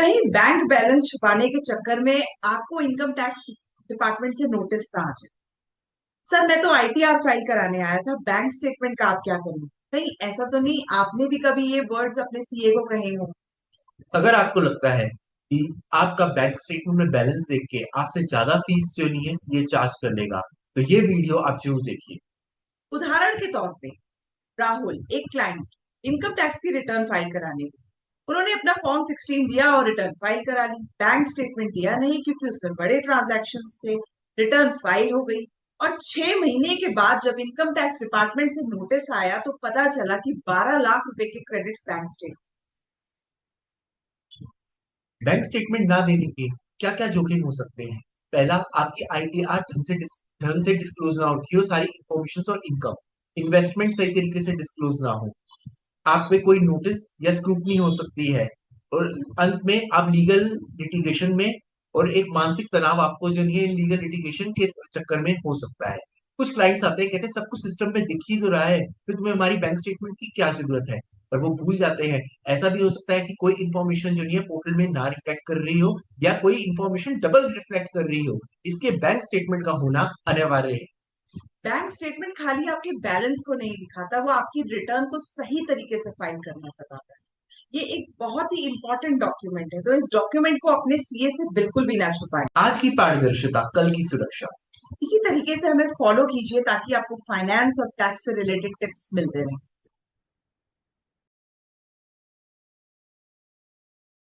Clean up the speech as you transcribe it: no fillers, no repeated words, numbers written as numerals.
कहीं bank balance छुपाने के चक्कर में आपको इनकम टैक्स डिपार्टमेंट से नोटिस ना आ जाए। सर, मैं तो आईटीआर फाइल कराने आया था, बैंक स्टेटमेंट का आप क्या करें? कहीं ऐसा तो नहीं आपने भी कभी ये वर्ड्स अपने सीए को कहे हो? अगर आपको लगता है कि आपका बैंक स्टेटमेंट में बैलेंस देख के आपसे ज्यादा फीस जो नहीं है सीए चार्ज कर लेगा, तो ये वीडियो आप जरूर देखिए। उदाहरण के तौर पे, राहुल एक क्लाइंट इनकम टैक्स की रिटर्न फाइल कराने गए। उन्होंने अपना फॉर्म 16 दिया और रिटर्न फाइल करा ली। बैंक स्टेटमेंट दिया नहीं क्योंकि उसमें बड़े ट्रांजैक्शंस थे। रिटर्न फाइल हो गई और 6 महीने के बाद जब इनकम टैक्स डिपार्टमेंट से नोटिस आया तो पता चला कि 12 लाख रुपए के credits bank statement. Bank statement ना देने के क्या क्या जोखिम हो सकते हैं? पहला, आपकी आईटीआर ढंग से डिस्क्लोज ना हो कि वो सारी इंफॉर्मेशन और इनकम इन्वेस्टमेंट सही तरीके से डिस्क्लोज ना हो। आप पे कोई नोटिस या स्क्रूटनी हो सकती है, और अंत में आप लीगल लिटिगेशन में, और एक मानसिक तनाव आपको जो है लीगल लिटिगेशन के चक्कर में हो सकता है। कुछ क्लाइंट्स आते हैं, कहते हैं सब कुछ सिस्टम में दिख ही तो रहा है, फिर तुम्हें हमारी बैंक स्टेटमेंट की क्या जरूरत है। पर वो भूल जाते हैं। ऐसा भी हो सकता है कि कोई इन्फॉर्मेशन जो नहीं है पोर्टल में ना रिफ्लेक्ट कर रही हो, या कोई इन्फॉर्मेशन डबल रिफ्लेक्ट कर रही हो। इसके बैंक स्टेटमेंट का होना अनिवार्य है। बैंक स्टेटमेंट खाली आपके बैलेंस को नहीं दिखाता, वो आपकी रिटर्न को सही तरीके से फाइल करना बताता है। ये एक बहुत ही इंपॉर्टेंट डॉक्यूमेंट है, तो इस डॉक्यूमेंट को अपने सीए से बिल्कुल भी ना छुपाएं। आज की पारदर्शिता, कल की सुरक्षा। इसी तरीके से हमें फॉलो कीजिए ताकि आपको फाइनेंस और टैक्स से रिलेटेड टिप्स मिलते रहें।